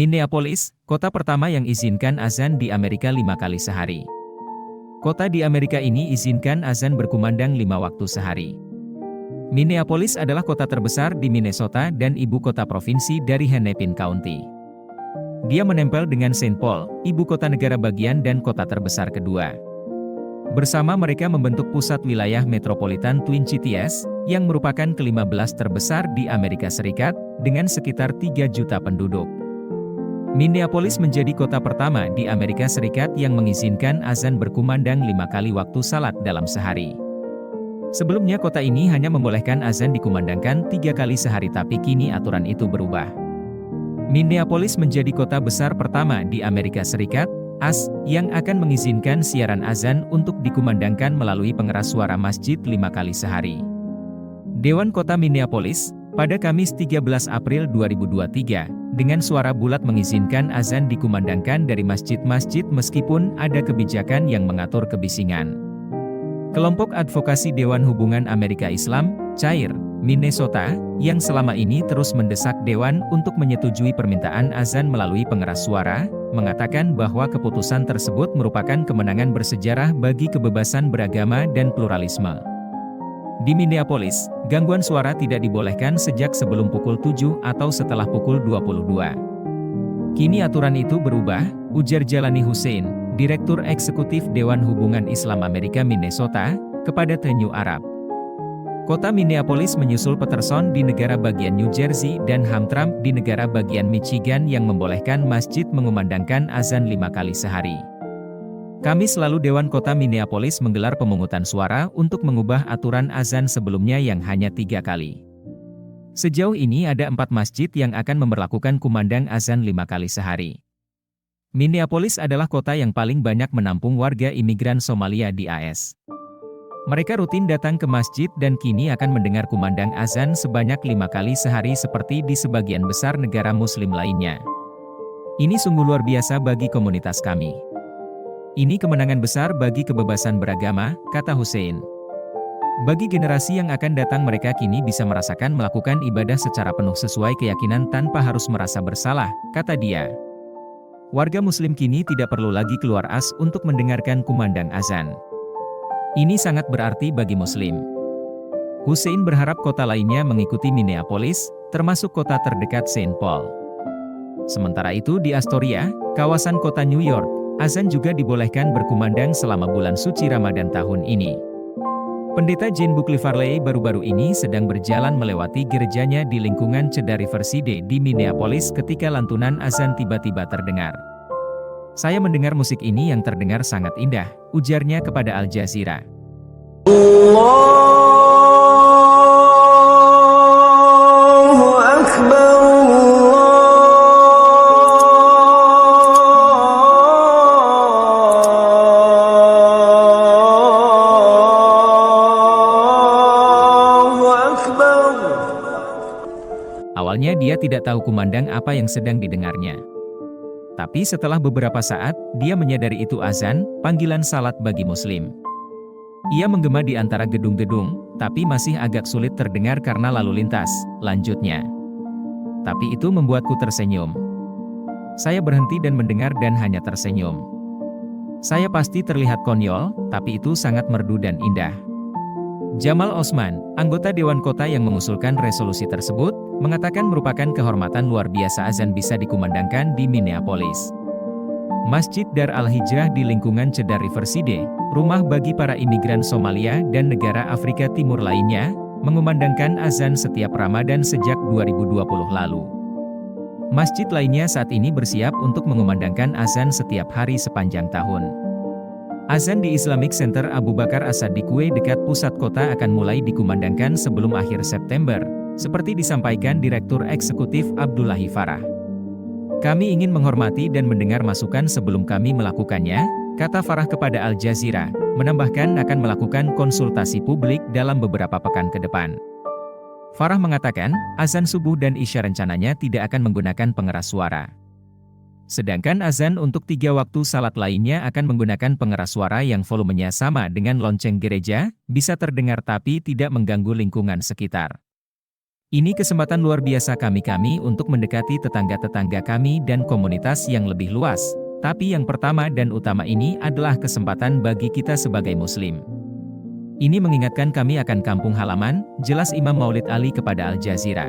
Minneapolis, kota pertama yang izinkan azan di Amerika 5 kali sehari. Kota di Amerika ini izinkan azan berkumandang 5 waktu sehari. Minneapolis adalah kota terbesar di Minnesota dan ibu kota provinsi dari Hennepin County. Dia menempel dengan Saint Paul, ibu kota negara bagian dan kota terbesar kedua. Bersama mereka membentuk pusat wilayah metropolitan Twin Cities, yang merupakan ke-15 terbesar di Amerika Serikat, dengan sekitar 3 juta penduduk. Minneapolis menjadi kota pertama di Amerika Serikat yang mengizinkan azan berkumandang 5 kali waktu salat dalam sehari. Sebelumnya kota ini hanya membolehkan azan dikumandangkan 3 kali sehari, tapi kini aturan itu berubah. Minneapolis menjadi kota besar pertama di Amerika Serikat, AS, yang akan mengizinkan siaran azan untuk dikumandangkan melalui pengeras suara masjid 5 kali sehari. Dewan Kota Minneapolis, pada Kamis 13 April 2023, dengan suara bulat mengizinkan azan dikumandangkan dari masjid-masjid meskipun ada kebijakan yang mengatur kebisingan. Kelompok advokasi Dewan Hubungan Amerika Islam, CAIR, Minnesota, yang selama ini terus mendesak Dewan untuk menyetujui permintaan azan melalui pengeras suara, mengatakan bahwa keputusan tersebut merupakan kemenangan bersejarah bagi kebebasan beragama dan pluralisme. Di Minneapolis, gangguan suara tidak dibolehkan sejak sebelum pukul 7 atau setelah pukul 22. Kini aturan itu berubah, ujar Jelani Hussein, Direktur Eksekutif Dewan Hubungan Islam Amerika Minnesota, kepada The New Arab. Kota Minneapolis menyusul Paterson di negara bagian New Jersey dan Hamtramck di negara bagian Michigan yang membolehkan masjid mengumandangkan azan 5 kali sehari. Kamis lalu Dewan Kota Minneapolis menggelar pemungutan suara untuk mengubah aturan azan sebelumnya yang hanya 3 kali. Sejauh ini ada 4 masjid yang akan memberlakukan kumandang azan 5 kali sehari. Minneapolis adalah kota yang paling banyak menampung warga imigran Somalia di AS. Mereka rutin datang ke masjid dan kini akan mendengar kumandang azan sebanyak 5 kali sehari seperti di sebagian besar negara muslim lainnya. Ini sungguh luar biasa bagi komunitas kami. Ini kemenangan besar bagi kebebasan beragama, kata Hussein. Bagi generasi yang akan datang, mereka kini bisa merasakan melakukan ibadah secara penuh sesuai keyakinan tanpa harus merasa bersalah, kata dia. Warga muslim kini tidak perlu lagi keluar AS untuk mendengarkan kumandang azan. Ini sangat berarti bagi muslim. Hussein berharap kota lainnya mengikuti Minneapolis, termasuk kota terdekat Saint Paul. Sementara itu di Astoria, kawasan kota New York, azan juga dibolehkan berkumandang selama bulan suci Ramadan tahun ini. Pendeta Jane Buckley Farley baru-baru ini sedang berjalan melewati gerejanya di lingkungan Cedar Riverside di Minneapolis ketika lantunan azan tiba-tiba terdengar. Saya mendengar musik ini yang terdengar sangat indah, ujarnya kepada Al Jazeera. Allahu Akbar. Awalnya dia tidak tahu kumandang apa yang sedang didengarnya. Tapi setelah beberapa saat, dia menyadari itu azan, panggilan salat bagi muslim. Ia menggema di antara gedung-gedung, tapi masih agak sulit terdengar karena lalu lintas, lanjutnya. Tapi itu membuatku tersenyum. Saya berhenti dan mendengar dan hanya tersenyum. Saya pasti terlihat konyol, tapi itu sangat merdu dan indah. Jamal Osman, anggota Dewan Kota yang mengusulkan resolusi tersebut, mengatakan merupakan kehormatan luar biasa azan bisa dikumandangkan di Minneapolis. Masjid Dar Al-Hijrah di lingkungan Cedar Riverside, rumah bagi para imigran Somalia dan negara Afrika Timur lainnya, mengumandangkan azan setiap Ramadan sejak 2020 lalu. Masjid lainnya saat ini bersiap untuk mengumandangkan azan setiap hari sepanjang tahun. Azan di Islamic Center Abu Bakar As-Siddiqui dekat pusat kota akan mulai dikumandangkan sebelum akhir September, seperti disampaikan Direktur Eksekutif Abdullahi Farah. Kami ingin menghormati dan mendengar masukan sebelum kami melakukannya, kata Farah kepada Al Jazeera, menambahkan akan melakukan konsultasi publik dalam beberapa pekan ke depan. Farah mengatakan, azan subuh dan isya rencananya tidak akan menggunakan pengeras suara. Sedangkan azan untuk 3 waktu salat lainnya akan menggunakan pengeras suara yang volumenya sama dengan lonceng gereja, bisa terdengar tapi tidak mengganggu lingkungan sekitar. Ini kesempatan luar biasa kami untuk mendekati tetangga-tetangga kami dan komunitas yang lebih luas. Tapi yang pertama dan utama ini adalah kesempatan bagi kita sebagai Muslim. Ini mengingatkan kami akan kampung halaman, jelas Imam Maulid Ali kepada Al Jazeera.